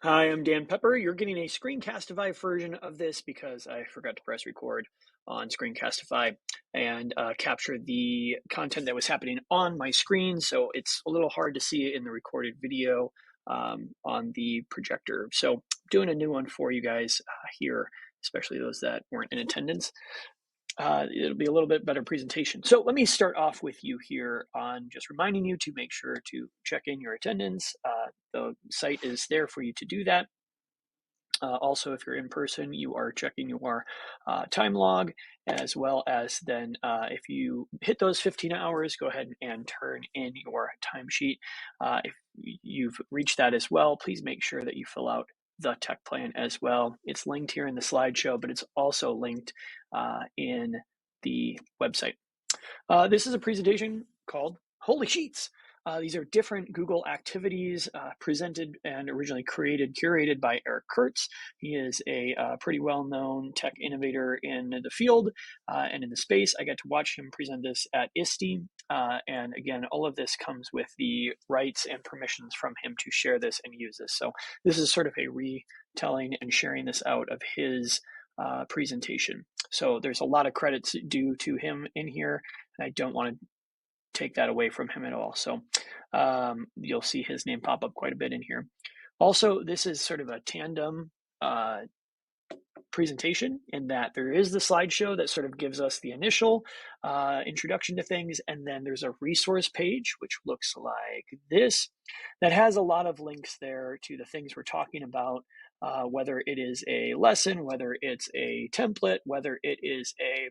Hi, I'm Dan Pepper. You're getting a Screencastify version of this because I forgot to press record on Screencastify and capture the content that was happening on my screen. So it's a little hard to see it in the recorded video on the projector. So doing a new one for you guys here, especially those that weren't in attendance. It'll be a little bit better presentation. So let me start off with you here on just reminding you to make sure to check in your attendance. The site is there for you to do that. Also, if you're in person, you are checking your time log, as well as then if you hit those 15 hours, go ahead and turn in your timesheet. If you've reached that as well, please make sure that you fill out the tech plan as well. It's linked here in the slideshow, but it's also linked in the website. This is a presentation called Holy Sheets. These are different Google activities presented and originally curated by Eric Kurtz. He is a pretty well-known tech innovator in the field and in the space. I got to watch him present this at ISTE. And again, all of this comes with the rights and permissions from him to share this and use this. So this is sort of a retelling and sharing this out of his presentation. So there's a lot of credits due to him in here. I don't want to take that away from him at all. So you'll see his name pop up quite a bit in here. Also, this is sort of a tandem presentation in that there is the slideshow that sort of gives us the initial introduction to things, and then there's a resource page which looks like this that has a lot of links there to the things we're talking about, whether it is a lesson, whether it's a template, whether it is a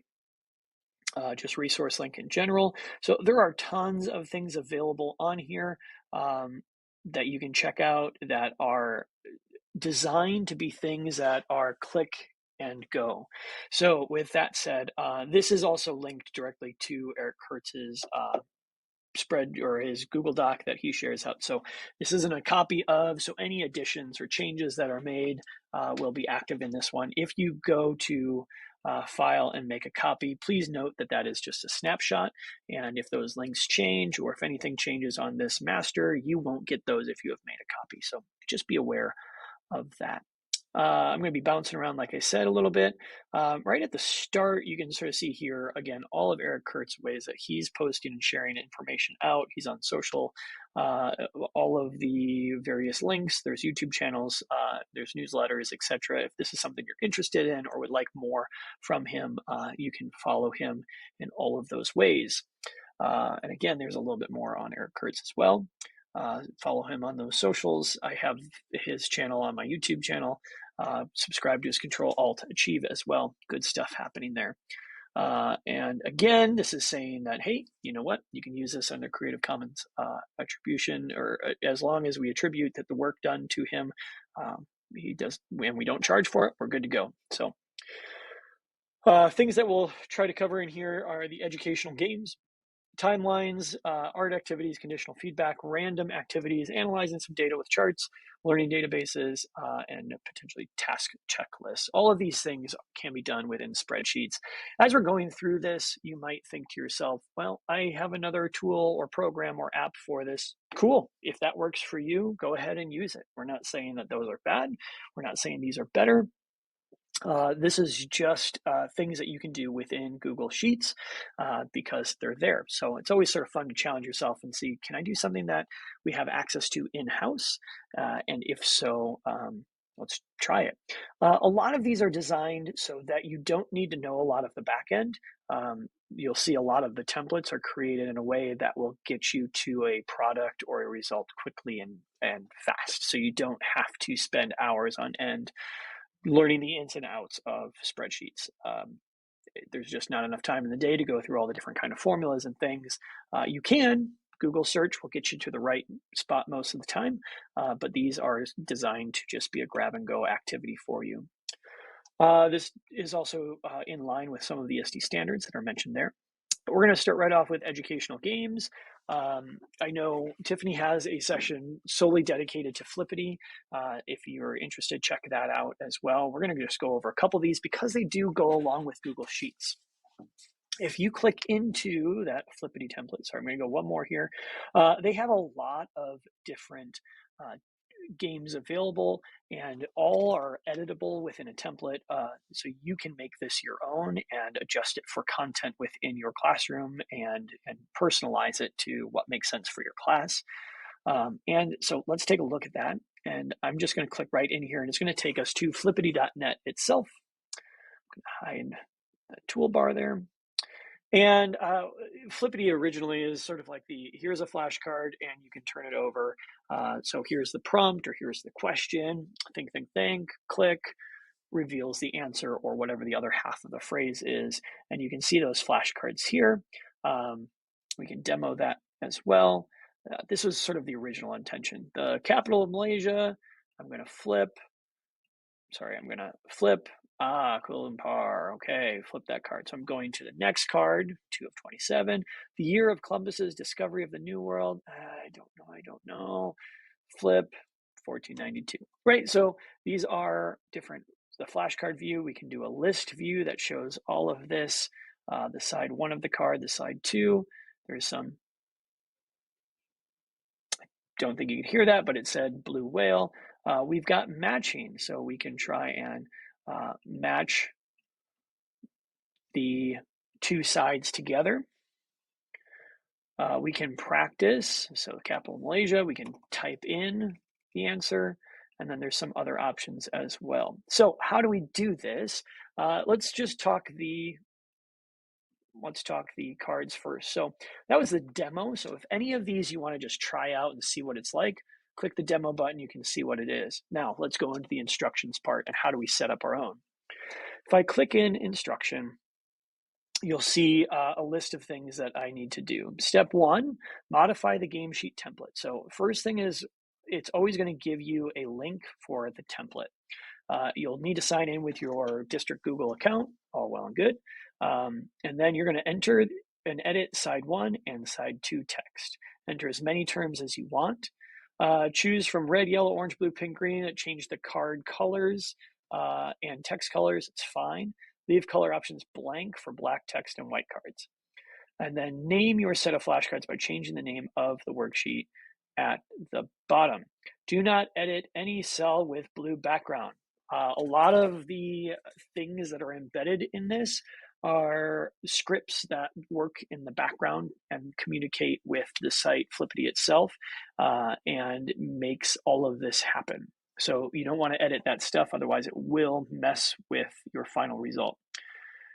just resource link in general. So there are tons of things available on here that you can check out that are designed to be things that are click and go. So with that said, this is also linked directly to Eric Kurtz's spread or his Google Doc that he shares out. So this isn't a copy of, so any additions or changes that are made will be active in this one. If you go to file and make a copy, please note that that is just a snapshot. And if those links change or if anything changes on this master, you won't get those if you have made a copy. So just be aware of that. I'm going to be bouncing around, like I said, a little bit. Right at the start, you can sort of see here, again, all of Eric Kurtz's ways that he's posting and sharing information out. He's on social, all of the various links. There's YouTube channels, there's newsletters, etc. If this is something you're interested in or would like more from him, you can follow him in all of those ways. And again, there's a little bit more on Eric Kurtz as well. Follow him on those socials. I have his channel on my YouTube channel. Subscribe to his Control Alt Achieve as well. Good stuff happening there. And again, this is saying that, hey, you know what? You can use this under Creative Commons attribution, or as long as we attribute that the work done to him, he does, and we don't charge for it, we're good to go. So things that we'll try to cover in here are the educational games, timelines, art activities, conditional feedback, random activities, analyzing some data with charts, learning databases, and potentially task checklists. All of these things can be done within spreadsheets. As we're going through this, you might think to yourself, well, I have another tool or program or app for this. Cool. If that works for you, go ahead and use it. We're not saying that those are bad. We're not saying these are better. This is just things that you can do within Google Sheets because they're there. So it's always sort of fun to challenge yourself and see, can I do something that we have access to in-house? And if so, let's try it. A lot of these are designed so that you don't need to know a lot of the back end. You'll see a lot of the templates are created in a way that will get you to a product or a result quickly and fast. So you don't have to spend hours on end learning the ins and outs of spreadsheets. There's just not enough time in the day to go through all the different kind of formulas and things. You can, Google search will get you to the right spot most of the time, but these are designed to just be a grab and go activity for you. This is also in line with some of the ISTE standards that are mentioned there. But we're going to start right off with educational games. I know Tiffany has a session solely dedicated to Flippity. If you're interested, check that out as well. We're going to just go over a couple of these because they do go along with Google Sheets. If you click into that Flippity template, sorry, I'm going to go one more here. They have a lot of different games available, and all are editable within a template. So you can make this your own and adjust it for content within your classroom and personalize it to what makes sense for your class. And so let's take a look at that. And I'm just going to click right in here, and it's going to take us to flippity.net itself. Hide the toolbar there. And Flippity originally is sort of like here's a flashcard and you can turn it over. So here's the prompt, or here's the question, think, click, reveals the answer or whatever the other half of the phrase is. And you can see those flashcards here. We can demo that as well. This was sort of the original intention. The capital of Malaysia, I'm going to flip. I'm going to flip. Kuala Lumpur. Okay, flip that card. So I'm going to the next card, 2 of 27. The year of Columbus's discovery of the New World. I don't know. Flip, 1492. Right, so these are different. The flashcard view, we can do a list view that shows all of this. The side 1 of the card, the side 2. There's some, don't think you could hear that, but it said blue whale. We've got matching, so we can try and match the 2 sides together. We can practice, so capital Malaysia, we can type in the answer, and then there's some other options as well. So how do we do this? Let's talk the cards first. So that was the demo. So if any of these you want to just try out and see what it's like, click the demo button, you can see what it is. Now let's go into the instructions part and how do we set up our own. If I click in instruction, you'll see a list of things that I need to do. Step 1, modify the game sheet template. So first thing is, it's always going to give you a link for the template. You'll need to sign in with your district Google account, all well and good. And then you're going to enter and edit side 1 and side 2 text. Enter as many terms as you want. Choose from red, yellow, orange, blue, pink, green. Change the card colors and text colors. It's fine. Leave color options blank for black text and white cards. And then name your set of flashcards by changing the name of the worksheet at the bottom. Do not edit any cell with blue background. A lot of the things that are embedded in this are scripts that work in the background and communicate with the site Flippity itself and makes all of this happen. So you don't want to edit that stuff, otherwise it will mess with your final result.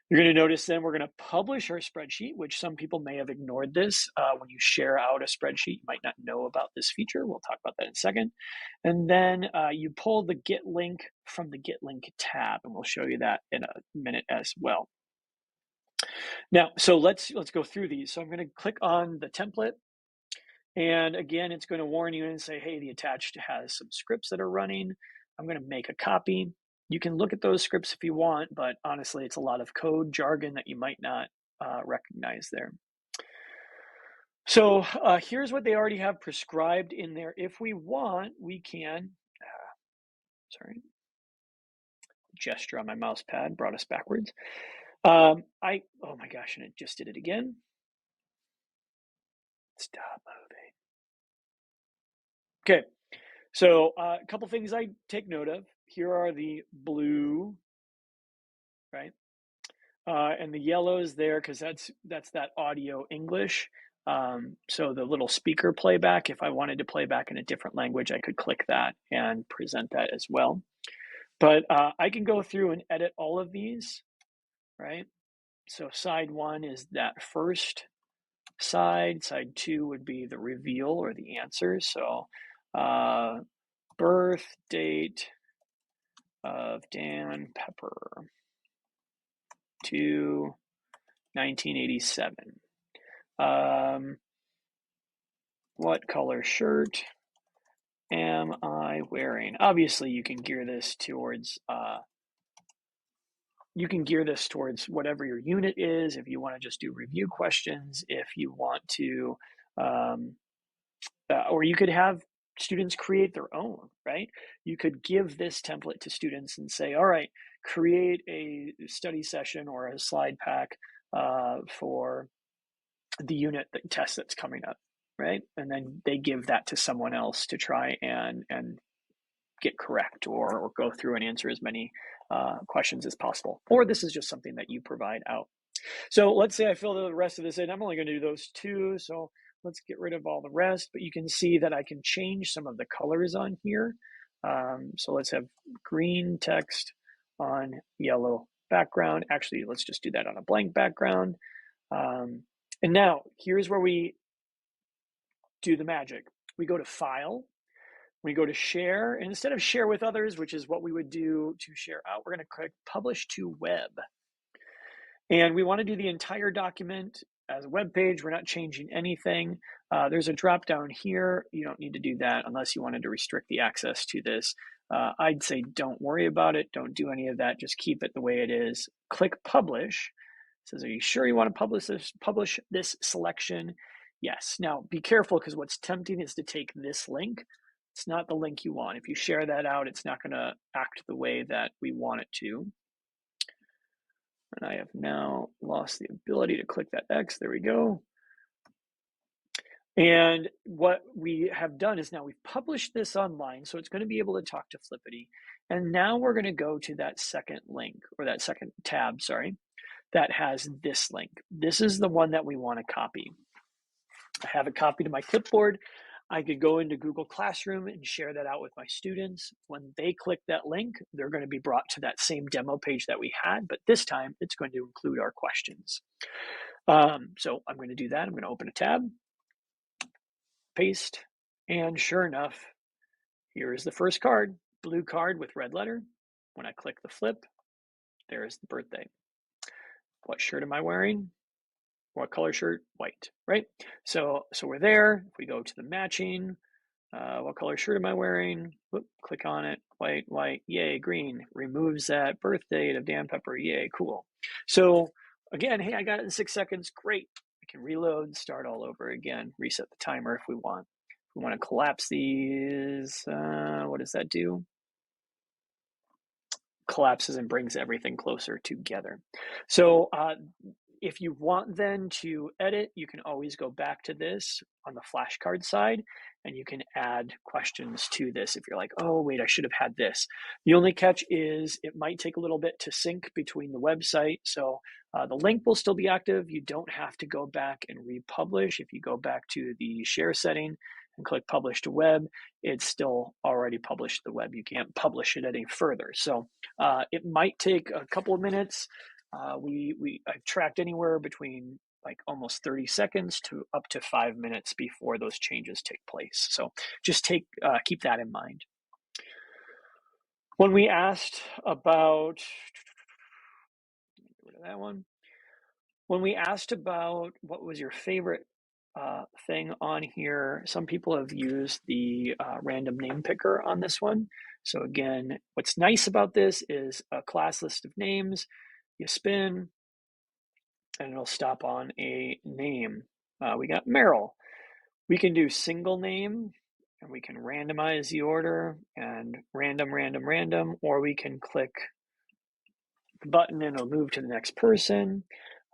You're going to notice then we're going to publish our spreadsheet, which some people may have ignored this. When you share out a spreadsheet, you might not know about this feature. We'll talk about that in a second. And then you pull the Get Link from the Get Link tab, and we'll show you that in a minute as well. Now, so let's go through these. So I'm going to click on the template. And again, it's going to warn you and say, hey, the attached has some scripts that are running. I'm going to make a copy. You can look at those scripts if you want, but honestly, it's a lot of code jargon that you might not recognize there. So here's what they already have prescribed in there. If we want, we can, gesture on my mouse pad brought us backwards. Oh my gosh, and it just did it again. Stop moving. Okay, so a couple things I take note of. Here are the blue, right? And the yellows there, because that's that audio English. So the little speaker playback, if I wanted to play back in a different language, I could click that and present that as well. But I can go through and edit all of these, right? So side 1 is that first side. Side 2 would be the reveal or the answer. So birth date of Dan Pepper to 1987. What color shirt am I wearing? Obviously, you can gear this towards whatever your unit is. If you want to just do review questions, if you want to, or you could have students create their own, right? You could give this template to students and say, all right, create a study session or a slide pack for the unit test that's coming up, right? And then they give that to someone else to try and get correct or go through and answer as many questions as possible. Or this is just something that you provide out. So let's say I fill the rest of this in. I'm only going to do those two. So let's get rid of all the rest. But you can see that I can change some of the colors on here. So let's have green text on yellow background. Actually, let's just do that on a blank background. And now here's where we do the magic. We go to File. We go to Share. And instead of Share with Others, which is what we would do to share out, we're going to click Publish to Web. And we want to do the entire document as a web page. We're not changing anything. There's a drop down here. You don't need to do that unless you wanted to restrict the access to this. I'd say don't worry about it. Don't do any of that. Just keep it the way it is. Click Publish. It says, are you sure you want to publish this selection? Yes. Now be careful, because what's tempting is to take this link. It's not the link you want. If you share that out, it's not going to act the way that we want it to. And I have now lost the ability to click that X. There we go. And what we have done is now we've published this online, so it's going to be able to talk to Flippity. And now we're going to go to that second link, or that second tab, sorry, that has this link. This is the one that we want to copy. I have it copied to my clipboard. I could go into Google Classroom and share that out with my students. When they click that link, they're going to be brought to that same demo page that we had, but this time it's going to include our questions. So I'm going to do that. I'm going to open a tab, paste, and sure enough, here is the first card, blue card with red letter. When I click the flip, there's the birthday. What shirt am I wearing? What color shirt? White, right? So we're there. If we go to the matching, what color shirt am I wearing? Whoop, click on it. White, white, yay, green. Removes that birth date of Dan Pepper, yay, cool. So again, hey, I got it in 6 seconds. Great. I can reload, start all over again, reset the timer if we want. If we want to collapse these, what does that do? Collapses and brings everything closer together. So if you want then to edit, you can always go back to this on the flashcard side, and you can add questions to this if you're like, oh, wait, I should have had this. The only catch is it might take a little bit to sync between the website. So the link will still be active. You don't have to go back and republish. If you go back to the share setting and click Publish to Web, it's still already published to the web. You can't publish it any further. So it might take a couple of minutes. I've tracked anywhere between like almost 30 seconds to up to 5 minutes before those changes take place. So just keep that in mind. When we asked about, get rid of that one. When we asked about what was your favorite thing on here, some people have used the random name picker on this one. So again, what's nice about this is a class list of names. You spin, and it'll stop on a name. We got Meryl. We can do single name, and we can randomize the order and random, or we can click the button and it'll move to the next person.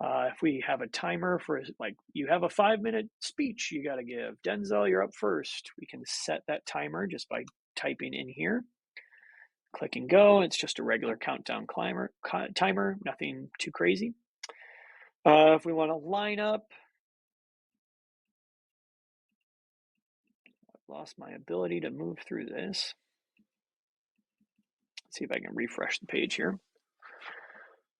If we have a timer for, like, you have a 5-minute speech you got to give, Denzel, you're up first. We can set that timer just by typing in here. Click and go. It's just a regular countdown timer, nothing too crazy. If we want to line up, I've lost my ability to move through this. Let's see if I can refresh the page here.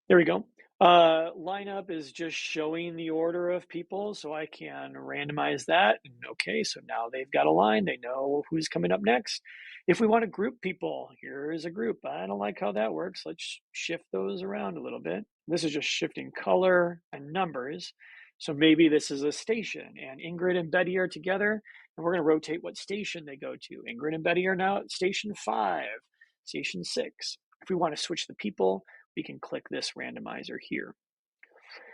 There we go. Lineup is just showing the order of people, so I can randomize that. Okay, so now they've got a line. They know who's coming up next. If we want to group people, here's a group. I don't like how that works. Let's shift those around a little bit. This is just shifting color and numbers. So maybe this is a station, and Ingrid and Betty are together, and we're going to rotate what station they go to. Ingrid and Betty are now at station 5, station 6. If we want to switch the people, we can click this randomizer here.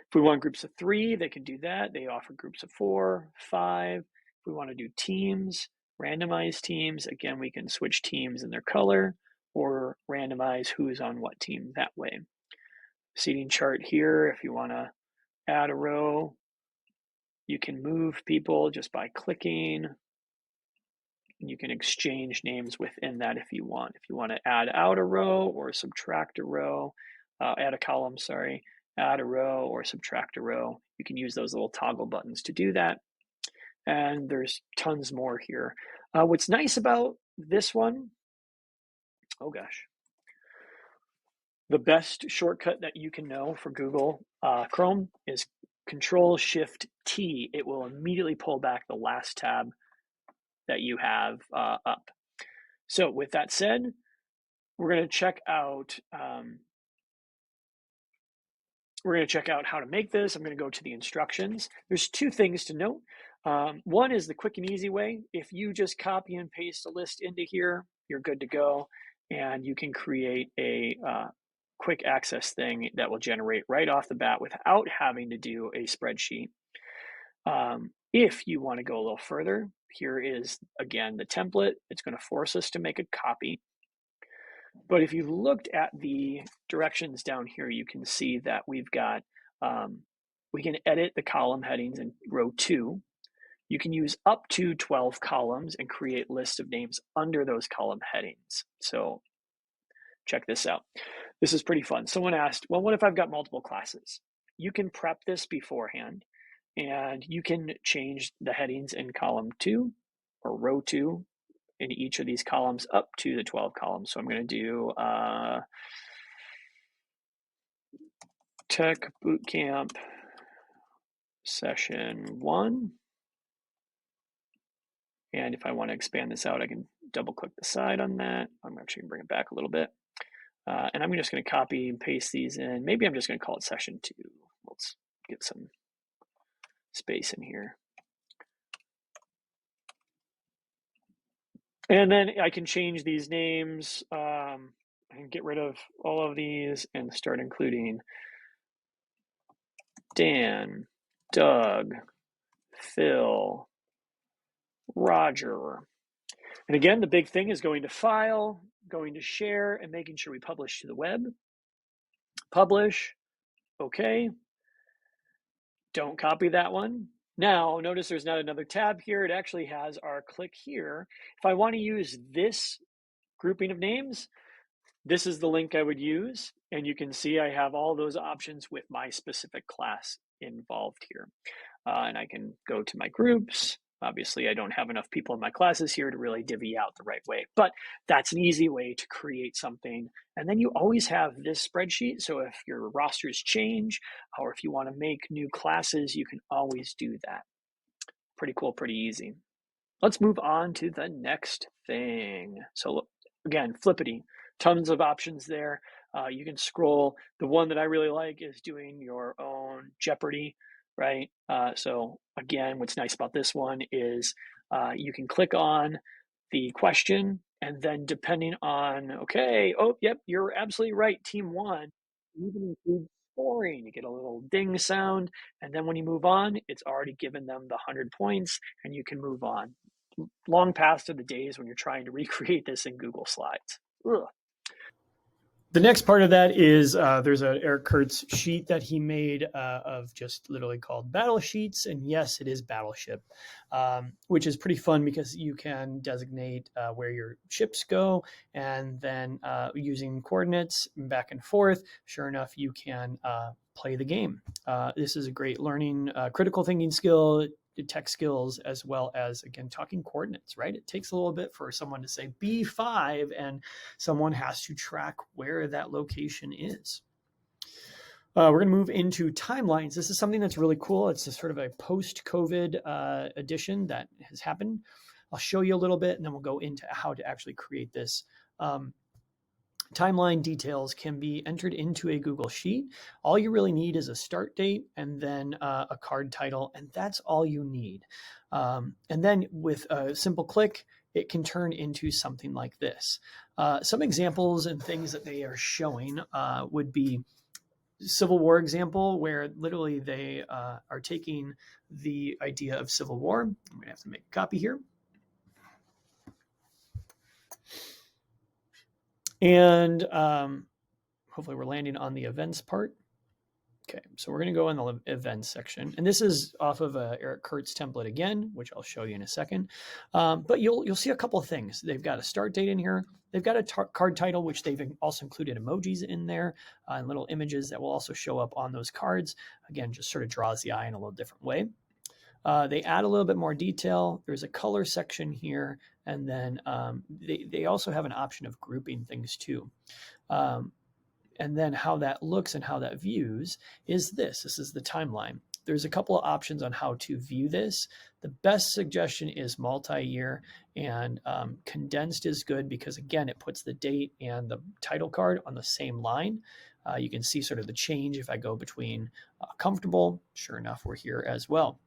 If we want groups of 3, they can do that. They offer groups of 4, 5. If we want to do teams, randomized teams, again, we can switch teams in their color or randomize who's on what team that way. Seating chart here, if you want to add a row, you can move people just by clicking and you can exchange names within that if you want. If you want to add out a row or subtract a row, add a column, sorry, add a row or subtract a row, you can use those little toggle buttons to do that. And there's tons more here. What's nice about this one, oh gosh, the best shortcut that you can know for Google Chrome is Control-Shift-T. It will immediately pull back the last tab that you have up. So with that said, we're going to check out how to make this. I'm going to go to the instructions. There's two things to note. One is the quick and easy way. If you just copy and paste a list into here, you're good to go, and you can create a quick access thing that will generate right off the bat without having to do a spreadsheet. If you want to go a little further, here is, again, the template. It's going to force us to make a copy. But if you looked at the directions down here, you can see that we've got, we can edit the column headings in row 2. You can use up to 12 columns and create lists of names under those column headings. So check this out. This is pretty fun. Someone asked, well, what if I've got multiple classes? You can prep this beforehand, and you can change the headings in column 2 or row 2 in each of these columns up to the 12 columns. So I'm going to do Tech Bootcamp Session 1. And if I want to expand this out, I can double click the side on that. I'm actually going to bring it back a little bit. And I'm just going to copy and paste these in. Maybe I'm just going to call it Session 2. Let's get some space in here. And then I can change these names. I can get rid of all of these and start including Dan, Doug, Phil, Roger. And again, the big thing is going to File, going to Share, and making sure we publish to the web. Publish, okay. Don't copy that one. Now, notice there's not another tab here. It actually has our click here. If I want to use this grouping of names, this is the link I would use. And you can see I have all those options with my specific class involved here. And I can go to my groups. Obviously, I don't have enough people in my classes here to really divvy out the right way, but that's an easy way to create something. And then you always have this spreadsheet. So if your rosters change, or if you want to make new classes, you can always do that. Pretty cool, pretty easy. Let's move on to the next thing. So again, Flippity, tons of options there. You can scroll. The one that I really like is doing your own Jeopardy, right? So again, what's nice about this one is you can click on the question, and then depending on, okay, oh, yep, you're absolutely right, team won. You can include scoring. You get a little ding sound, and then when you move on, it's already given them the 100 points, and you can move on. Long past are the days when you're trying to recreate this in Google Slides. Ugh. The next part of that is there's an Eric Kurtz sheet that he made of just literally called Battle Sheets. And yes, it is Battleship, which is pretty fun because you can designate where your ships go, and then using coordinates back and forth, sure enough, you can play the game. This is a great learning critical thinking skill, tech skills, as well as, again, talking coordinates, right? It takes a little bit for someone to say B5, and someone has to track where that location is. We're going to move into timelines. This is something that's really cool. It's a sort of a post-COVID addition that has happened. I'll show you a little bit, and then we'll go into how to actually create this. Timeline details can be entered into a Google Sheet. All you really need is a start date and then a card title, and that's all you need. And then with a simple click, it can turn into something like this. Some examples and things that they are showing would be Civil War example, where literally they are taking the idea of Civil War. I'm going to have to make a copy here. And hopefully we're landing on the events part. Okay, so we're going to go in the events section, and this is off of Eric Kurt's template again, which I'll show you in a second. But you'll see a couple of things. They've got a start date in here. They've got a card title, which they've also included emojis in there and little images that will also show up on those cards. Again, just sort of draws the eye in a little different way. They add a little bit more detail. There's a color section here, and then they also have an option of grouping things too. And then how that looks and how that views is this. This is the timeline. There's a couple of options on how to view this. The best suggestion is multi-year, and condensed is good because, again, it puts the date and the title card on the same line. You can see sort of the change if I go between comfortable. Sure enough, we're here as well.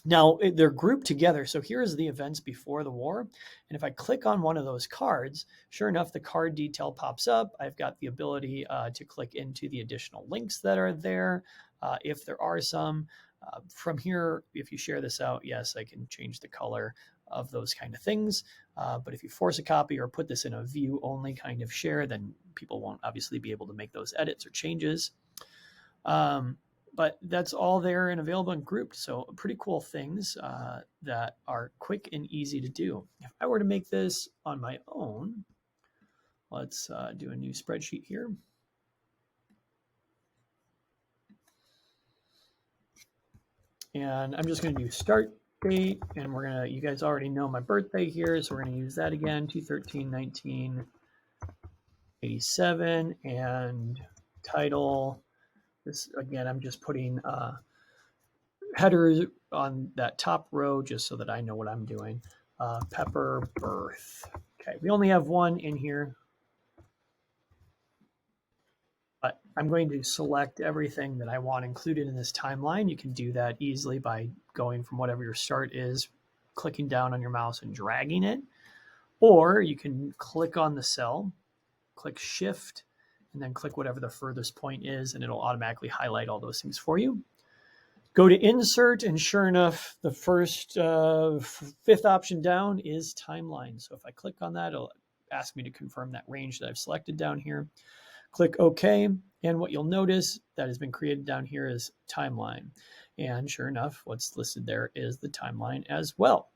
Now, they're grouped together. So here's the events before the war. And if I click on one of those cards, sure enough, the card detail pops up. I've got the ability to click into the additional links that are there, if there are some. From here, if you share this out, yes, I can change the color of those kind of things. But if you force a copy or put this in a view only kind of share, then people won't obviously be able to make those edits or changes. But that's all there and available and grouped. So pretty cool things that are quick and easy to do. If I were to make this on my own, let's do a new spreadsheet here. And I'm just going to do start date, and we're going to, you guys already know my birthday here, so we're going to use that again, 2/13/1987, and title. This, again, I'm just putting headers on that top row just so that I know what I'm doing. Pepper birth. Okay, we only have one in here, but I'm going to select everything that I want included in this timeline. You can do that easily by going from whatever your start is, clicking down on your mouse and dragging it, or you can click on the cell, click Shift, and then click whatever the furthest point is, and it'll automatically highlight all those things for you. Go to Insert, and sure enough, the first fifth option down is Timeline. So if I click on that, it'll ask me to confirm that range that I've selected down here. Click OK, and what you'll notice that has been created down here is Timeline. And sure enough, what's listed there is the timeline as well.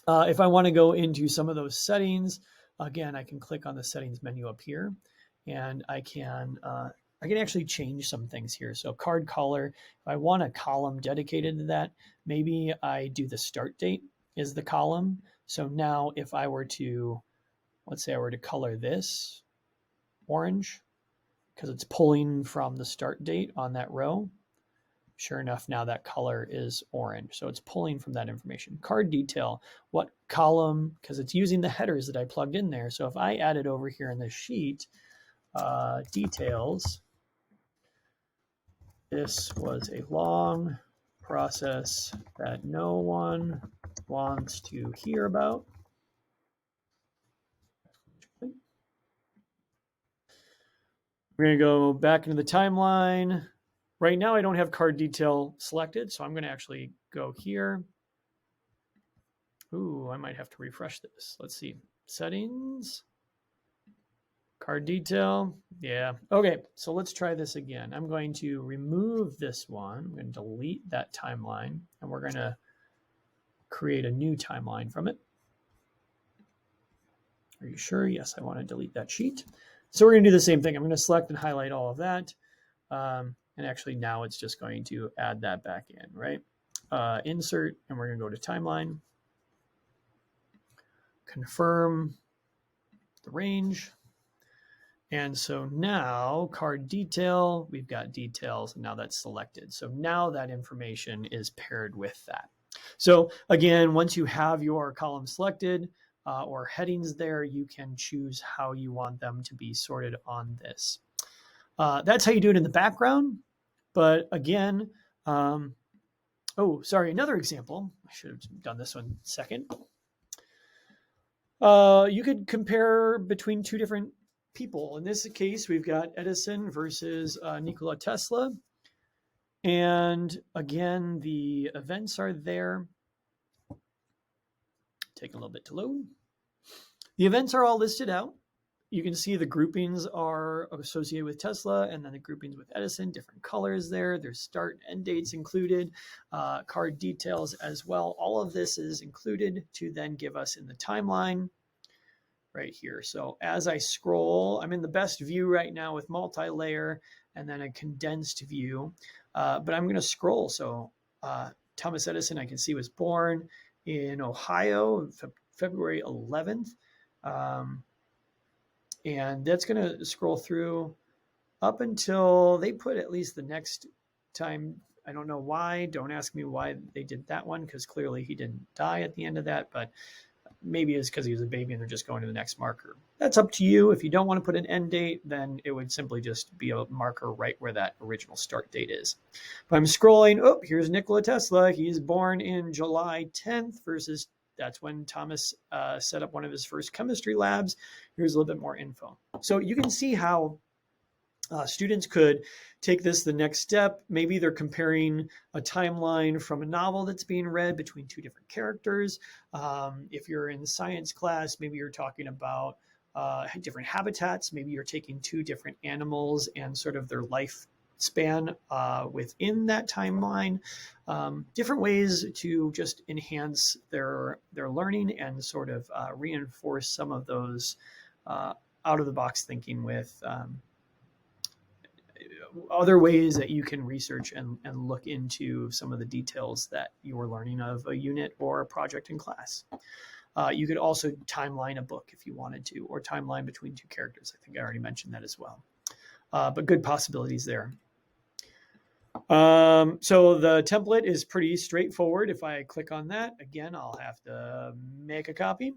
If I want to go into some of those settings, again, I can click on the settings menu up here, and I can actually change some things here. So card color, if I want a column dedicated to that, maybe I do the start date is the column. So now if I were to, let's say I were to color this orange, because it's pulling from the start date on that row, sure enough, now that color is orange. So it's pulling from that information. Card detail, what column, because it's using the headers that I plugged in there. So if I added over here in this sheet, details, this was a long process that no one wants to hear about. We're going to go back into the timeline. Right now, I don't have card detail selected, so I'm going to actually go here. Ooh, I might have to refresh this. Let's see. Settings. Card detail. Yeah. Okay, so let's try this again. I'm going to remove this one. I'm going to delete that timeline, and we're going to create a new timeline from it. Are you sure? Yes, I want to delete that sheet. So we're going to do the same thing. I'm going to select and highlight all of that. And actually now it's just going to add that back in, right? Insert, and we're going to go to timeline. Confirm the range. And so now card detail, we've got details, and now that's selected. So now that information is paired with that. So again, once you have your column selected or headings there, you can choose how you want them to be sorted on this. That's how you do it in the background. But again, oh, sorry, another example. I should have done this one second. You could compare between two different people. In this case, we've got Edison versus Nikola Tesla. And again, the events are there. Take a little bit to load. The events are all listed out. you can see the groupings are associated with Tesla, and then the groupings with Edison, different colors there. There's start and end dates included, card details as well. All of this is included to then give us in the timeline right here. So as I scroll, I'm in the best view right now with multi-layer and then a condensed view, but I'm going to scroll. So Thomas Edison, I can see, was born in Ohio, February 11th. And that's going to scroll through up until they put at least the next time. I don't know why. Don't ask me why they did that one, because clearly he didn't die at the end of that, but maybe it's because he was a baby and they're just going to the next marker. That's up to you. If you don't want to put an end date, then it would simply just be a marker right where that original start date is. But I'm scrolling. Oh, here's Nikola Tesla. He's born in July 10th versus that's when Thomas set up one of his first chemistry labs. Here's a little bit more info. So you can see how students could take this the next step. Maybe they're comparing a timeline from a novel that's being read between two different characters. If you're in science class, maybe you're talking about different habitats. Maybe you're taking two different animals and sort of their life span within that timeline. Different ways to just enhance their learning and sort of reinforce some of those out of the box thinking with other ways that you can research and look into some of the details that you're learning of a unit or a project in class. You could also timeline a book if you wanted to, or timeline between two characters. I think I already mentioned that as well. But good possibilities there. So the template is pretty straightforward. If I click on that, again, I'll have to make a copy.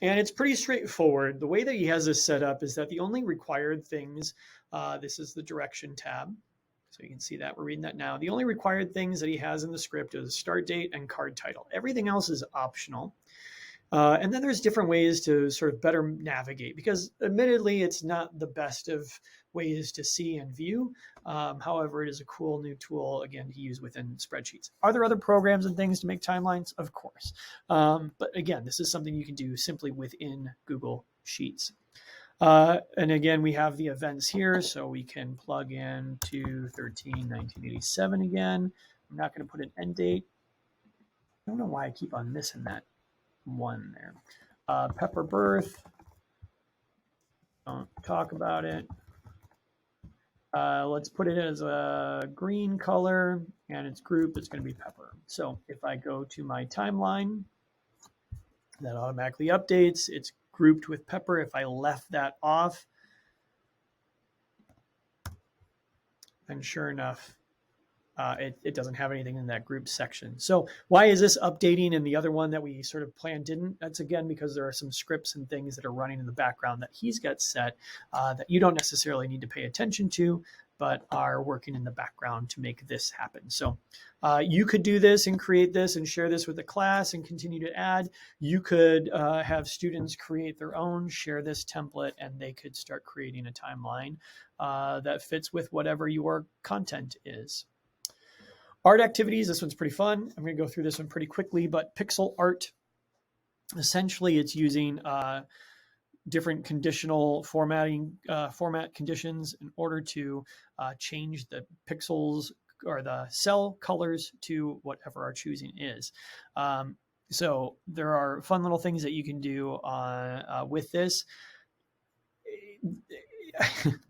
And it's pretty straightforward. The way that he has this set up is that the only required things, this is the direction tab. So you can see that we're reading that now. The only required things that he has in the script is start date and card title. Everything else is optional. And then there's different ways to sort of better navigate, because admittedly, it's not the best of ways to see and view. However, it is a cool new tool, again, to use within spreadsheets. Are there other programs and things to make timelines? Of course. But again, this is something you can do simply within Google Sheets. And again, we have the events here, so we can plug in to 13/1987 again. I'm not going to put an end date. I don't know why I keep on missing that one there. Pepper birth. Don't talk about it. Let's put it as a green color, and its group is going to be pepper. So if I go to my timeline, that automatically updates. It's grouped with pepper. If I left that off, then sure enough, it doesn't have anything in that group section. So why is this updating and the other one that we sort of planned didn't? That's again because there are some scripts and things that are running in the background that he's got set that you don't necessarily need to pay attention to, but are working in the background to make this happen. So you could do this and create this and share this with the class and continue to add. You could have students create their own, share this template, and they could start creating a timeline that fits with whatever your content is. Art activities, this one's pretty fun. I'm going to go through this one pretty quickly, but pixel art, essentially it's using different conditional format conditions in order to change the pixels or the cell colors to whatever our choosing is. So there are fun little things that you can do with this.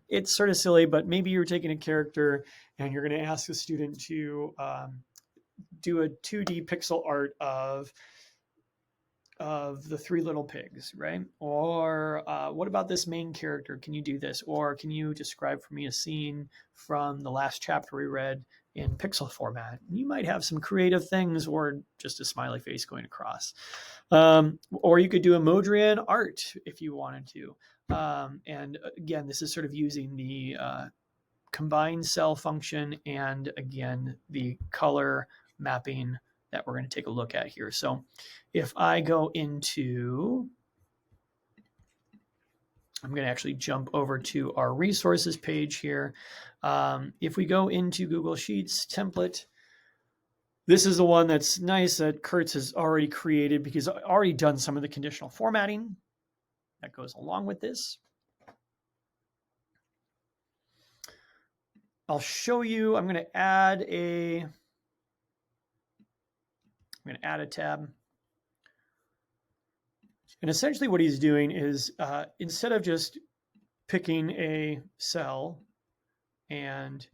It's sort of silly, but maybe you're taking a character and you're going to ask the student to do a 2D pixel art of the Three Little Pigs, right? Or what about this main character? Can you do this? Or can you describe for me a scene from the last chapter we read in pixel format? You might have some creative things, or just a smiley face going across. Or you could do Modrian art if you wanted to. And again, this is sort of using the combine cell function and again, the color mapping that we're going to take a look at here. So if I go into, I'm going to actually jump over to our resources page here. If we go into Google Sheets template, This is the one that's nice that Kurtz has already created because I've already done some of the conditional formatting that goes along with this. I'll show you, I'm going to add a tab. And essentially what he's doing is instead of just picking a cell and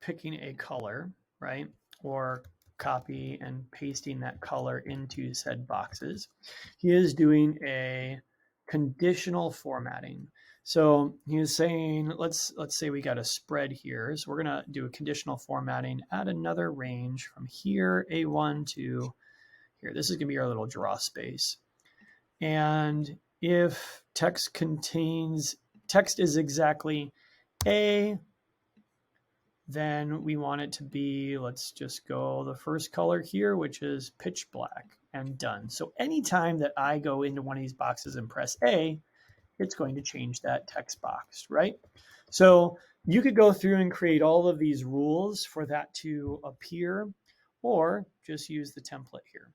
picking a color, right? Or copy and pasting that color into said boxes, he is doing a conditional formatting. So he is saying, let's say we got a spread here. So we're going to do a conditional formatting, add another range from here, A1 to here. This is going to be our little draw space. And if text is exactly A, then we want it to be, let's just go the first color here, which is pitch black, and done. So anytime that I go into one of these boxes and press A, it's going to change that text box, right? So you could go through and create all of these rules for that to appear, or just use the template here.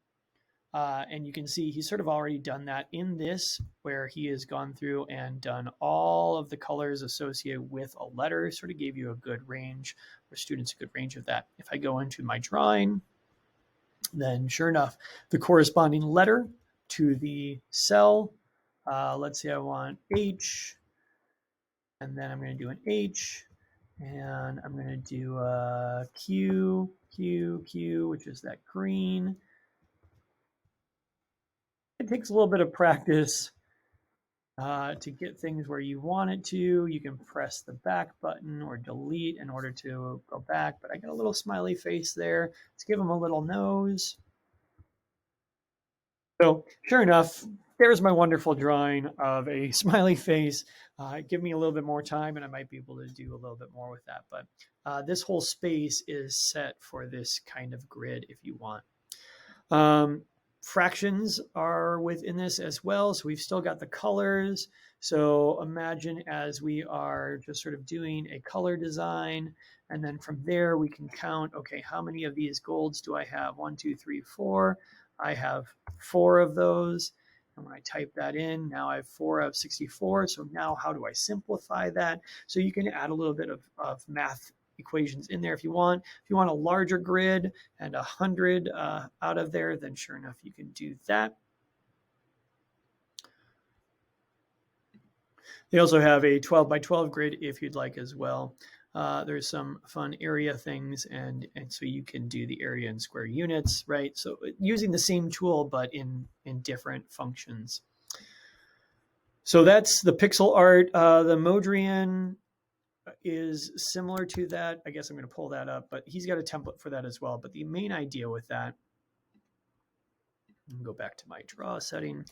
And you can see he's sort of already done that in this, where he has gone through and done all of the colors associated with a letter, sort of gave you a good range, or students a good range of that. If I go into my drawing, then sure enough, the corresponding letter to the cell, let's say I want H, and then I'm going to do an H, and I'm going to do a Q, Q, Q, which is that green. It takes a little bit of practice to get things where you want it to. You can press the back button or delete in order to go back, but I got a little smiley face there. Let's give him a little nose. So sure enough, there's my wonderful drawing of a smiley face. Give me a little bit more time and I might be able to do a little bit more with that. But this whole space is set for this kind of grid if you want. Fractions are within this as well. So we've still got the colors. So imagine as we are just sort of doing a color design, and then from there we can count, okay, how many of these golds do I have? 1, 2, 3, 4. I have 4 of those. And when I type that in, now I have 4 out of 64. So now how do I simplify that? So you can add a little bit of math equations in there if you want. If you want a larger grid and 100 out of there, then sure enough, you can do that. They also have a 12 by 12 grid if you'd like as well. There's some fun area things, and so you can do the area in square units, right? So using the same tool, but in different functions. So that's the pixel art. The Modrian is similar to that. I guess I'm going to pull that up, but he's got a template for that as well. But the main idea with that, go back to my draw setting,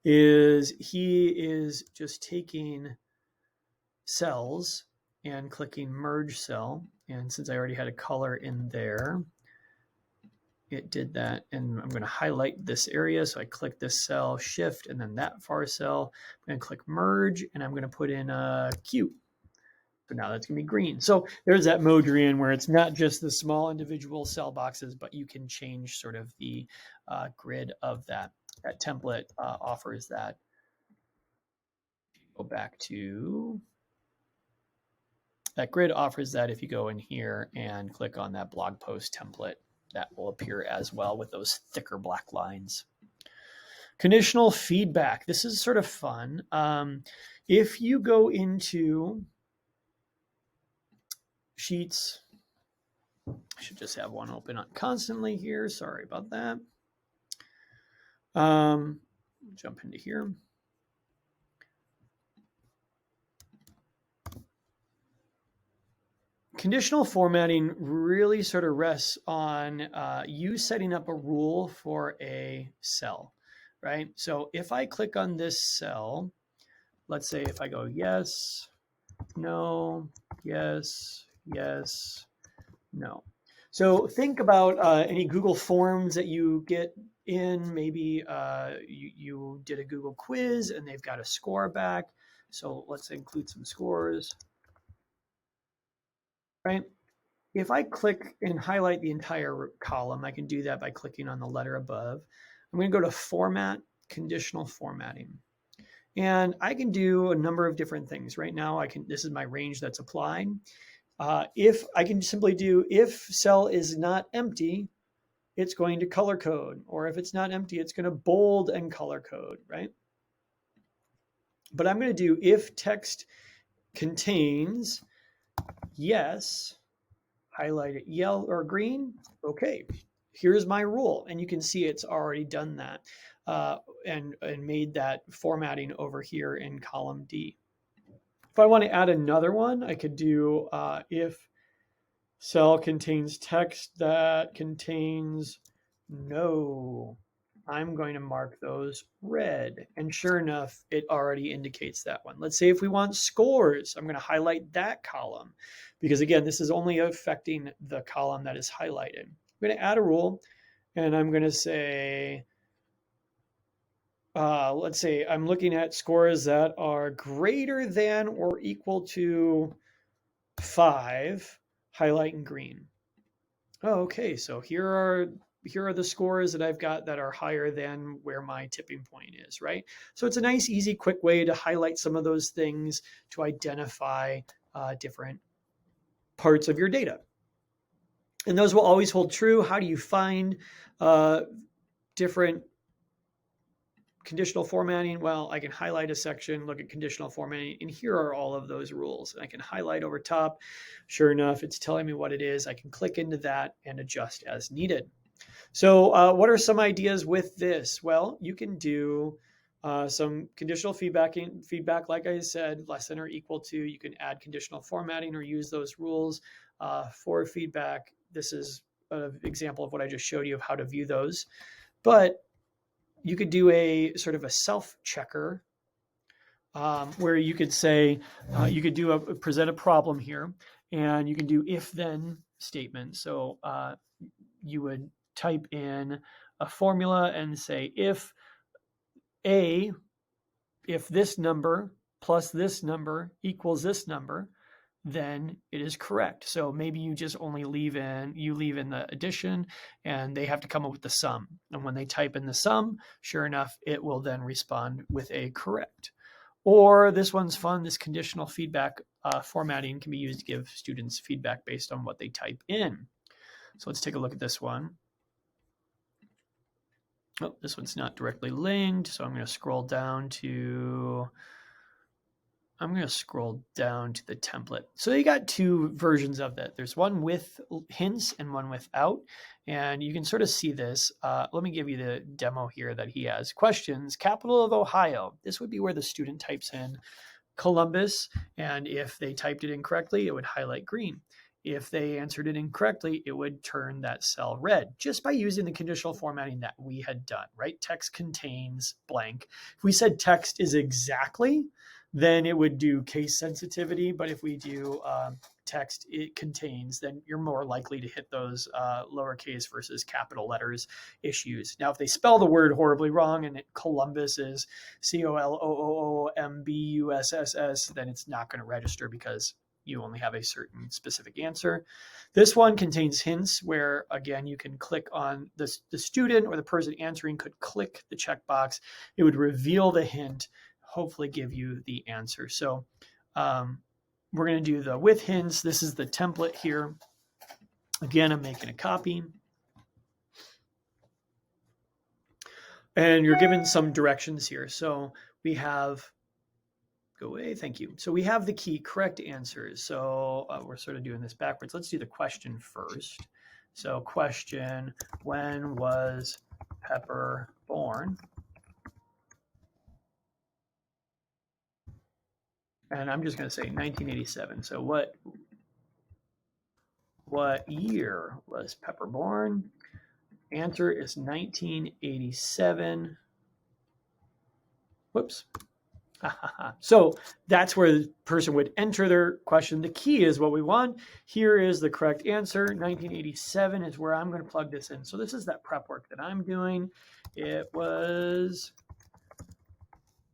is he is just taking cells and clicking merge cell. And since I already had a color in there, it did that. And I'm going to highlight this area. So I click this cell, shift, and then that far cell. I'm going to click merge, and I'm going to put in a Q. So now that's going to be green. So there's that Modrian where it's not just the small individual cell boxes, but you can change sort of the grid of that. That template offers that. Go back to that grid offers that if you go in here and click on that blog post template, that will appear as well with those thicker black lines. Conditional feedback. This is sort of fun. If you go into Sheets, I should just have one open on constantly here. Sorry about that. Jump into here. Conditional formatting really sort of rests on you setting up a rule for a cell, right? So if I click on this cell, let's say if I go yes, no, yes, yes, no. So think about any Google Forms that you get in. Maybe you did a Google quiz and they've got a score back. So let's include some scores, right? if I click and highlight the entire column, I can do that by clicking on the letter above. I'm going to go to Format, Conditional Formatting. And I can do a number of different things. Right now, this is my range that's applied. If I can simply do, if cell is not empty, it's going to color code. Or if it's not empty, it's going to bold and color code, right? But I'm going to do if text contains yes, highlight it yellow or green. Okay, here's my rule. And you can see it's already done that and made that formatting over here in column D. If I want to add another one, I could do if cell contains text that contains no. I'm going to mark those red. And sure enough, it already indicates that one. Let's say if we want scores, I'm going to highlight that column because again, this is only affecting the column that is highlighted. I'm going to add a rule and I'm going to say, let's say I'm looking at scores that are greater than or equal to 5, highlight in green. Oh, okay, so here are the scores that I've got that are higher than where my tipping point is, right? So it's a nice, easy, quick way to highlight some of those things to identify different parts of your data. And those will always hold true. How do you find different conditional formatting? Well, I can highlight a section, look at conditional formatting, and here are all of those rules. I can highlight over top. Sure enough, it's telling me what it is. I can click into that and adjust as needed. So what are some ideas with this? Well, you can do some conditional feedback, like I said, less than or equal to. You can add conditional formatting or use those rules for feedback. This is an example of what I just showed you of how to view those. But you could do a sort of a self-checker where you could say, you could do present a problem here, and you can do if-then statements. So you would type in a formula and say if this number plus this number equals this number, then it is correct. So maybe you just only leave in the addition and they have to come up with the sum. And when they type in the sum, sure enough, it will then respond with a correct. Or this one's fun, this conditional feedback formatting can be used to give students feedback based on what they type in. So let's take a look at this one. Oh, this one's not directly linked, so I'm going to scroll down to the template. So you got two versions of that. There's one with hints and one without, and you can sort of see this. Let me give you the demo here that he has. Questions, capital of Ohio. This would be where the student types in Columbus, and if they typed it incorrectly, it would highlight green. If they answered it incorrectly, it would turn that cell red just by using the conditional formatting that we had done, right? Text contains blank. If we said text is exactly, then it would do case sensitivity. But if we do text it contains, then you're more likely to hit those lowercase versus capital letters issues. Now, if they spell the word horribly wrong and Columbus is Coloombuss, then it's not going to register because you only have a certain specific answer. This one contains hints where, again, you can click on the student or the person answering could click the checkbox. It would reveal the hint, hopefully give you the answer. So we're going to do the with hints. This is the template here. Again, I'm making a copy. And you're given some directions here. So we have go away. Thank you. So we have the key correct answers. So we're sort of doing this backwards. Let's do the question first. So question, when was Pepper born? And I'm just going to say 1987. So what year was Pepper born? Answer is 1987. Whoops. So that's where the person would enter their question. The key is what we want. Here is the correct answer. 1987 is where I'm going to plug this in. So this is that prep work that I'm doing. It was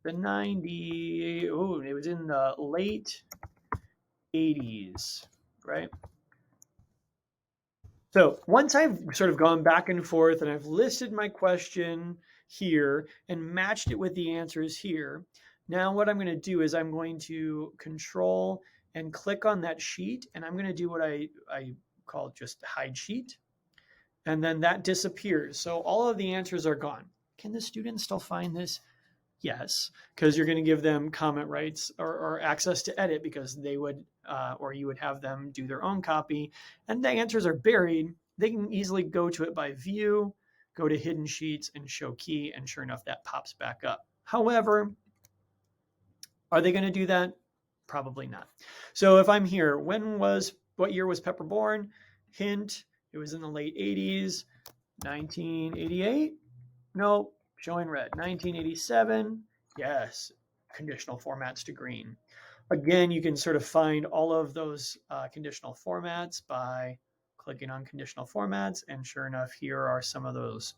the 90. Oh, it was in the late 80s, right? So once I've sort of gone back and forth and I've listed my question here and matched it with the answers here, now what I'm going to do is I'm going to control and click on that sheet, and I'm going to do what I call just hide sheet. And then that disappears. So all of the answers are gone. Can the student still find this? Yes, because you're going to give them comment rights or access to edit, because they would, or you would have them do their own copy, and the answers are buried. They can easily go to it by view, go to hidden sheets and show key, and sure enough, that pops back up. However, are they going to do that? Probably not. So if I'm here, what year was Pepper born? Hint, it was in the late 80s, 1988. No, showing red. 1987. Yes, conditional formats to green. Again, you can sort of find all of those conditional formats by clicking on conditional formats. And sure enough, here are some of those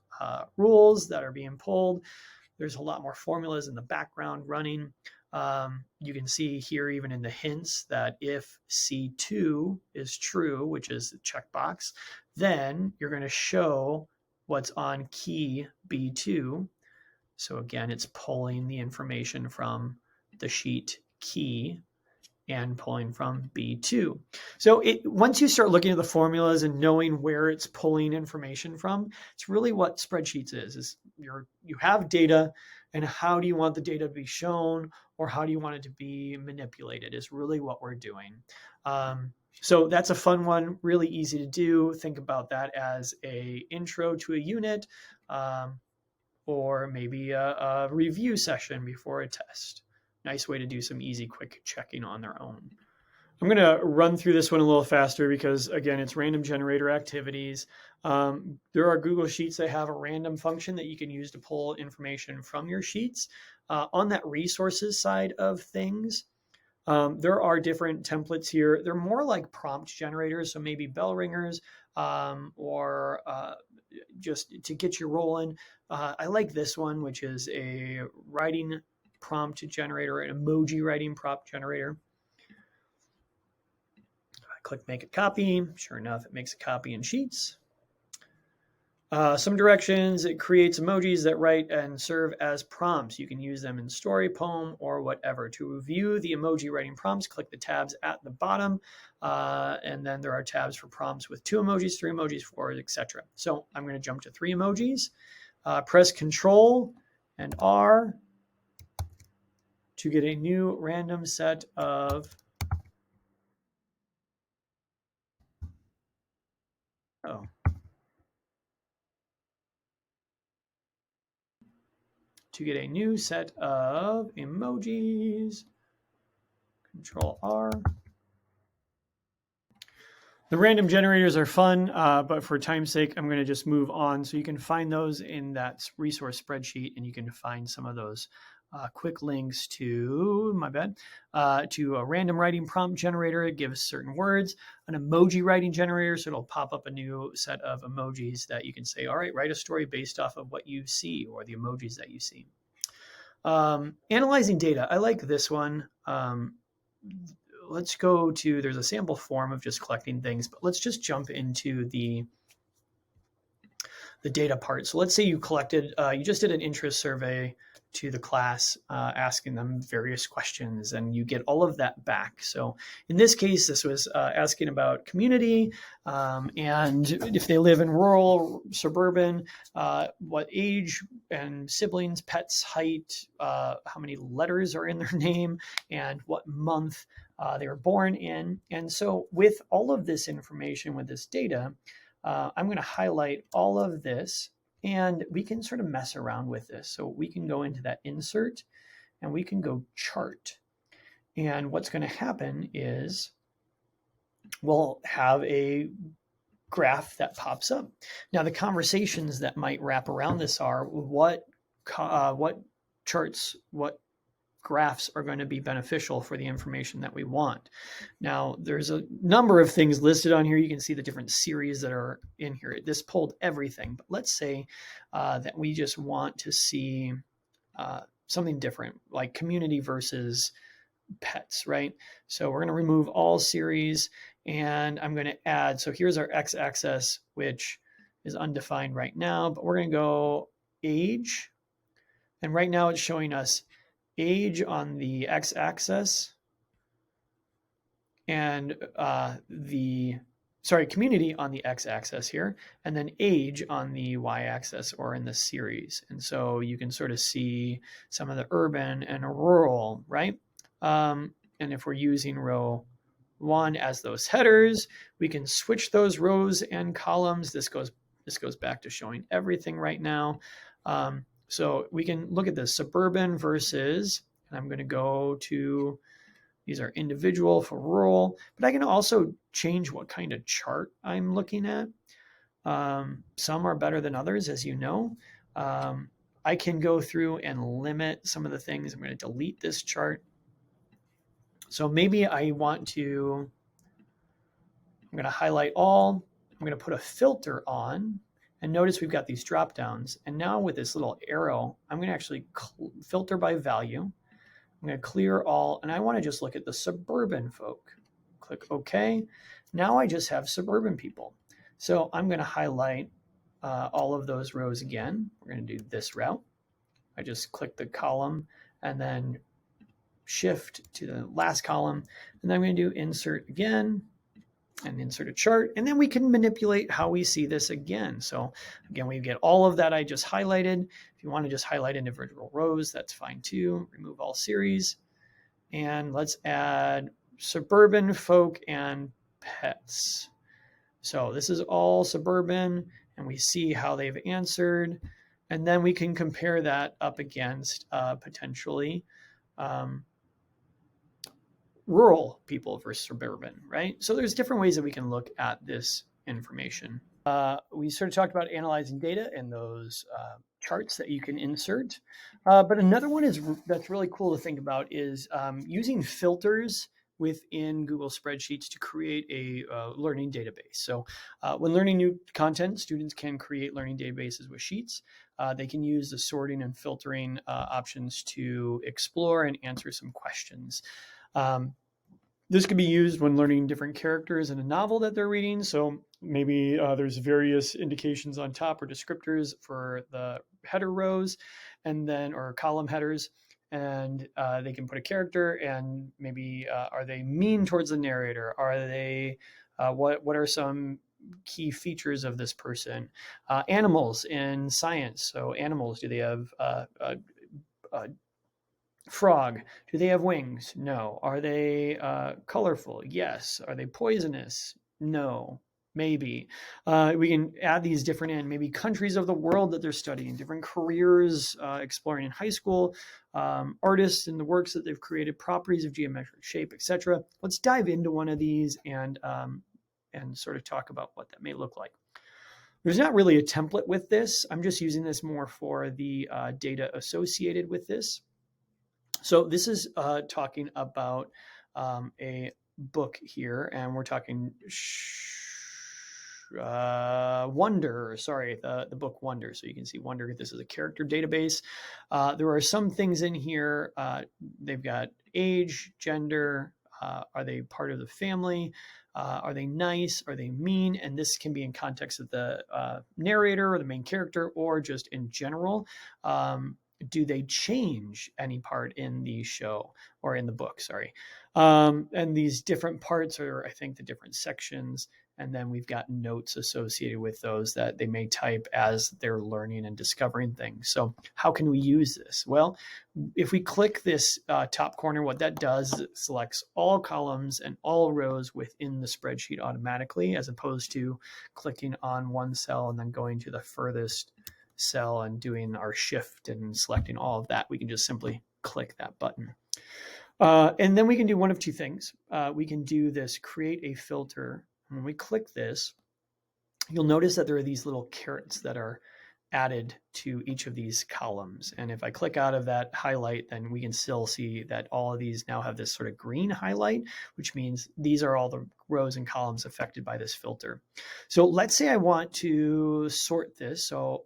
rules that are being pulled. There's a lot more formulas in the background running. You can see here, even in the hints, that if C2 is true, which is the checkbox, then you're going to show what's on key B2. So again, it's pulling the information from the sheet key and pulling from B2. So once you start looking at the formulas and knowing where it's pulling information from, it's really what Spreadsheets is you have data, and how do you want the data to be shown, or how do you want it to be manipulated is really what we're doing. So that's a fun one, really easy to do. Think about that as a intro to a unit, or maybe a review session before a test. Nice way to do some easy, quick checking on their own. I'm going to run through this one a little faster because, again, it's random generator activities. There are Google Sheets that have a random function that you can use to pull information from your sheets. On that resources side of things, there are different templates here. They're more like prompt generators, so maybe bell ringers, or just to get you rolling. I like this one, which is a writing prompt generator, an emoji writing prompt generator. I click make a copy. Sure enough, it makes a copy in Sheets. Some directions, it creates emojis that write and serve as prompts. You can use them in story, poem, or whatever. To view the emoji writing prompts, click the tabs at the bottom. And then there are tabs for prompts with 2 emojis, 3 emojis, 4, etc. So I'm going to jump to 3 emojis. Press Control and R to get a new random set of to get a new set of emojis. Control R. The random generators are fun, but for time's sake, I'm going to just move on. So you can find those in that resource spreadsheet, and you can find some of those quick links to, to a random writing prompt generator. It gives certain words, an emoji writing generator, so it'll pop up a new set of emojis that you can say, all right, write a story based off of what you see or the emojis that you see. Analyzing data. I like this one. Let's go to, there's a sample form of just collecting things, but let's just jump into the data part. So let's say you collected, you just did an interest survey to the class, asking them various questions, and you get all of that back. So in this case, this was asking about community, and if they live in rural, suburban, what age and siblings, pets, height, how many letters are in their name, and what month they were born in. And so with all of this information, with this data, I'm going to highlight all of this, and we can sort of mess around with this. So we can go into that insert, and we can go chart. And what's going to happen is we'll have a graph that pops up. Now, the conversations that might wrap around this are what charts, what graphs are going to be beneficial for the information that we want. Now, there's a number of things listed on here. You can see the different series that are in here. This pulled everything, but let's say that we just want to see something different, like community versus pets, right? So we're going to remove all series, And I'm going to add, so here's our x-axis, which is undefined right now, but we're going to go age. And right now it's showing us age on the x-axis and community on the x-axis here, and then age on the y-axis or in the series. And so you can sort of see some of the urban and rural, right? And if we're using row 1 as those headers, we can switch those rows and columns. This goes back to showing everything right now. So we can look at the suburban versus, and I'm going to go to, these are individual for rural, but I can also change what kind of chart I'm looking at. Some are better than others, as you know. I can go through and limit some of the things. I'm going to delete this chart. So maybe I want to, I'm going to highlight all. I'm going to put a filter on. And notice we've got these drop downs. And now with this little arrow, I'm going to actually filter by value. I'm going to clear all, and I want to just look at the suburban folk. Click OK. Now I just have suburban people. So I'm going to highlight all of those rows again. We're going to do this route. I just click the column and then shift to the last column. And then I'm going to do insert again and insert a chart. And then we can manipulate how we see this again. So again, we get all of that I just highlighted. If you want to just highlight individual rows, that's fine too. Remove all series. And let's add suburban folk and pets. So this is all suburban, and we see how they've answered. And then we can compare that up against potentially rural people versus suburban, right? So there's different ways that we can look at this information. We sort of talked about analyzing data and those charts that you can insert. But another one that's really cool to think about is using filters within Google Spreadsheets to create a learning database. So when learning new content, students can create learning databases with sheets. They can use the sorting and filtering options to explore and answer some questions. This could be used when learning different characters in a novel that they're reading. So maybe there's various indications on top or descriptors for the header rows and then, or column headers. And they can put a character and maybe are they mean towards the narrator? Are they, what are some key features of this person? Animals in science. So animals, do they have frog, do they have wings? No. Are they colorful? Yes. Are they poisonous? No. Maybe. We can add these different in, maybe countries of the world that they're studying, different careers exploring in high school, artists and the works that they've created, properties of geometric shape, etc. Let's dive into one of these and sort of talk about what that may look like. There's not really a template with this. I'm just using this more for the data associated with this. So this is talking about a book here, and we're talking Wonder, sorry, the book Wonder. So you can see Wonder, this is a character database. There are some things in here. They've got age, gender, are they part of the family? Are they nice? Are they mean? And this can be in context of the narrator or the main character or just in general. Do they change any part in the show or in the book? Sorry. And these different parts are, I think, the different sections. And then we've got notes associated with those that they may type as they're learning and discovering things. So how can we use this? Well, if we click this top corner, what that does is it selects all columns and all rows within the spreadsheet automatically, as opposed to clicking on one cell and then going to the furthest cell and doing our shift and selecting all of that. We can just simply click that button. And then we can do one of two things. We can do this, create a filter. When we click this, you'll notice that there are these little carrots that are added to each of these columns. And if I click out of that highlight, then we can still see that all of these now have this sort of green highlight, which means these are all the rows and columns affected by this filter. So let's say I want to sort this. So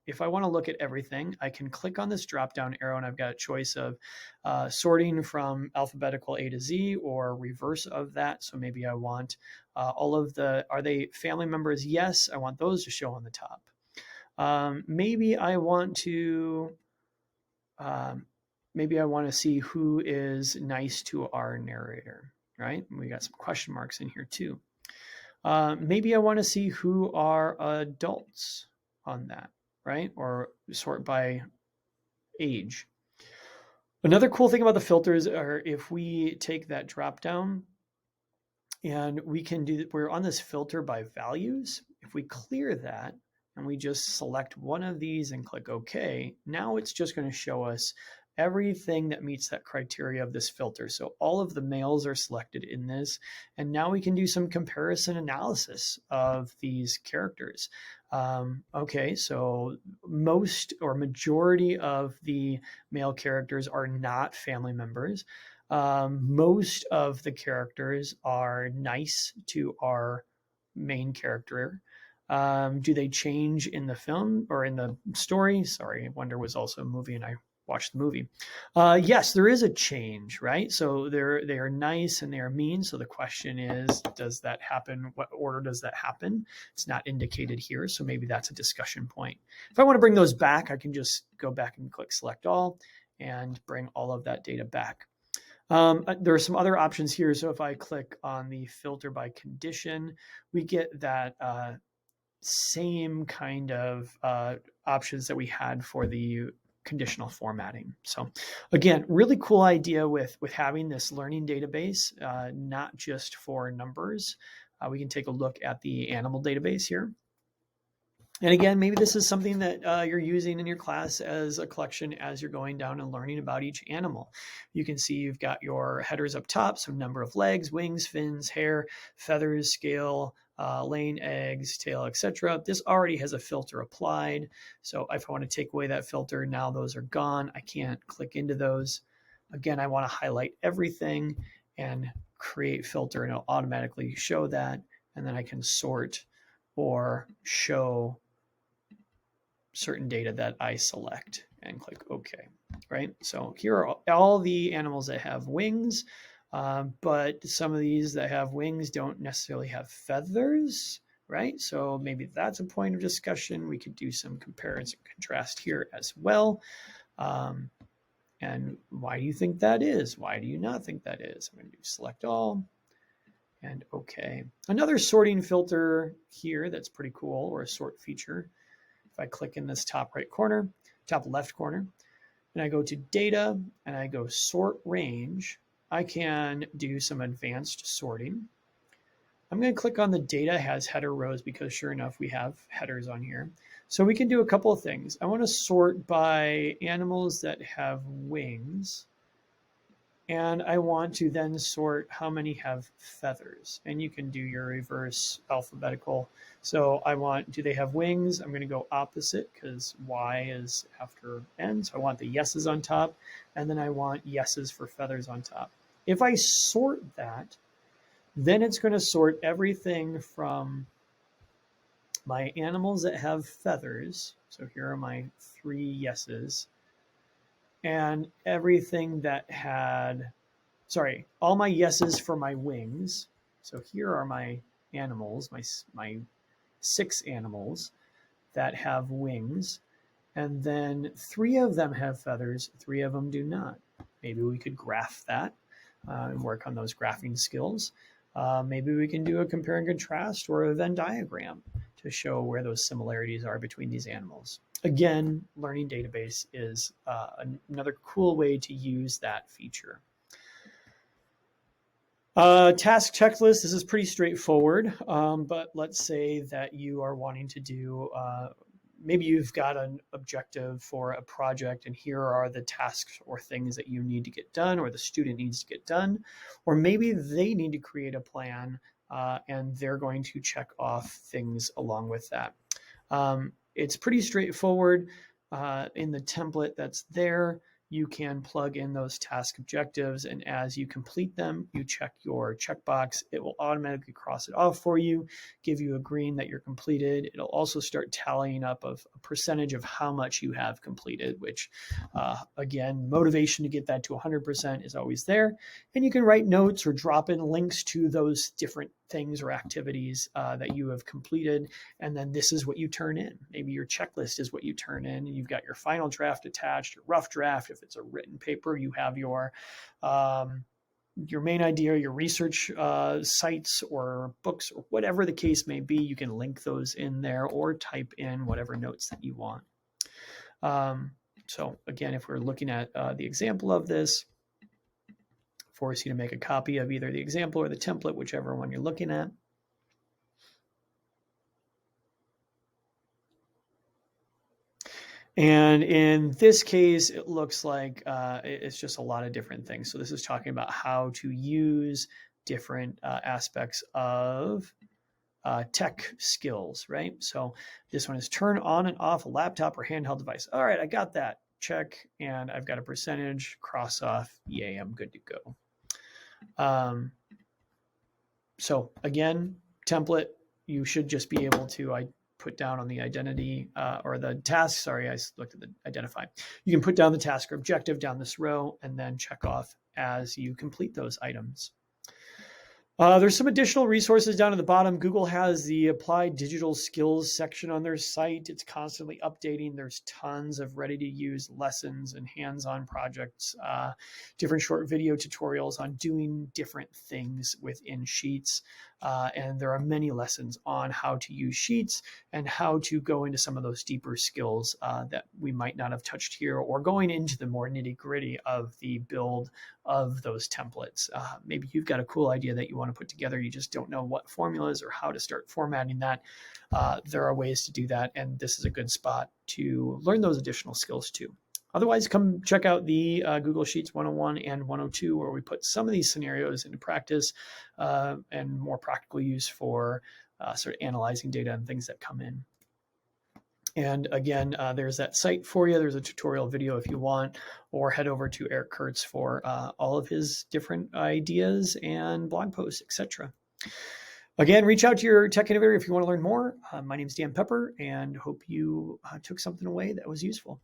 if I want to look at everything, I can click on this drop-down arrow, and I've got a choice of sorting from alphabetical A to Z or reverse of that. So maybe I want all of the, are they family members? Yes, I want those to show on the top. Maybe I want to see who is nice to our narrator, right? We got some question marks in here too. Maybe I want to see who are adults on that, right? Or sort by age. Another cool thing about the filters are if we take that drop down and we can do, we're on this filter by values. If we clear that and we just select one of these and click OK, now it's just going to show us everything that meets that criteria of this filter. So all of the males are selected in this, and now we can do some comparison analysis of these characters. Okay, so most or majority of the male characters are not family members. Most of the characters are nice to our main character. Do they change in the film or in the story? Sorry, Wonder was also a movie and I watched the movie. Yes, there is a change, right? So they are nice and they are mean. So the question is, does that happen? What order does that happen? It's not indicated here. So maybe that's a discussion point. If I want to bring those back, I can just go back and click select all and bring all of that data back. There are some other options here. So if I click on the filter by condition, we get that same kind of options that we had for the conditional formatting. So again, really cool idea with having this learning database, not just for numbers. We can take a look at the animal database here. And again, maybe this is something that you're using in your class as a collection as you're going down and learning about each animal. You can see you've got your headers up top, so number of legs, wings, fins, hair, feathers, scale, laying eggs, tail, etc. This already has a filter applied. So if I want to take away that filter, now those are gone. I can't click into those. Again, I want to highlight everything and create filter, and it'll automatically show that. And then I can sort or show certain data that I select and click OK, right? So here are all the animals that have wings, but some of these that have wings don't necessarily have feathers, right? So maybe that's a point of discussion. We could do some comparison and contrast here as well. And why do you think that is? Why do you not think that is? I'm going to do select all and OK. Another sorting filter here that's pretty cool, or a sort feature. If I click in this top right corner, top left corner, and I go to data and I go sort range, I can do some advanced sorting. I'm going to click on the data has header rows because sure enough, we have headers on here. So we can do a couple of things. I want to sort by animals that have wings. And I want to then sort how many have feathers. And you can do your reverse alphabetical. So I want, do they have wings? I'm going to go opposite because Y is after N. So I want the yeses on top. And then I want yeses for feathers on top. If I sort that, then it's going to sort everything from my animals that have feathers. So here are my 3 yeses. And everything that had, sorry, all my yeses for my wings. So here are my animals, my 6 animals that have wings. And then 3 of them have feathers, 3 of them do not. Maybe we could graph that and work on those graphing skills. Maybe we can do a compare and contrast or a Venn diagram to show where those similarities are between these animals. Again, learning database is another cool way to use that feature. Task checklist, this is pretty straightforward, but let's say that you are wanting to do, maybe you've got an objective for a project and here are the tasks or things that you need to get done or the student needs to get done, or maybe they need to create a plan and they're going to check off things along with that. it's pretty straightforward. In the template that's there, you can plug in those task objectives, and as you complete them, you check your checkbox. It will automatically cross it off for you, give you a green that you're completed. It'll also start tallying up of a percentage of how much you have completed, which again, motivation to get that to 100% is always there. And you can write notes or drop in links to those different things or activities that you have completed. And then this is what you turn in. Maybe your checklist is what you turn in, and you've got your final draft attached, your rough draft. If it's a written paper, you have your main idea, your research sites or books or whatever the case may be. You can link those in there or type in whatever notes that you want. So again, if we're looking at the example of this, force you to make a copy of either the example or the template, whichever one you're looking at. And in this case, it looks like it's just a lot of different things. So this is talking about how to use different aspects of tech skills, right? So this one is turn on and off a laptop or handheld device. All right, I got that. Check. And I've got a percentage, cross off. Yay, I'm good to go. So again, template, you should just be able to put down on the identity or the task. Sorry, I looked at the identify. You can put down the task or objective down this row and then check off as you complete those items. There's some additional resources down at the bottom. Google has the Applied Digital Skills section on their site. It's constantly updating. There's tons of ready-to-use lessons and hands-on projects, different short video tutorials on doing different things within Sheets. And there are many lessons on how to use Sheets and how to go into some of those deeper skills that we might not have touched here, or going into the more nitty-gritty of the build of those templates. Maybe you've got a cool idea that you want to put together. You just don't know what formulas or how to start formatting that. There are ways to do that, and this is a good spot to learn those additional skills too. Otherwise, come check out the Google Sheets 101 and 102, where we put some of these scenarios into practice and more practical use for sort of analyzing data and things that come in. And again, there's that site for you. There's a tutorial video if you want, or head over to Eric Kurtz for all of his different ideas and blog posts, etc. Again, reach out to your tech innovator if you want to learn more. My name is Dan Pepper, and hope you took something away that was useful.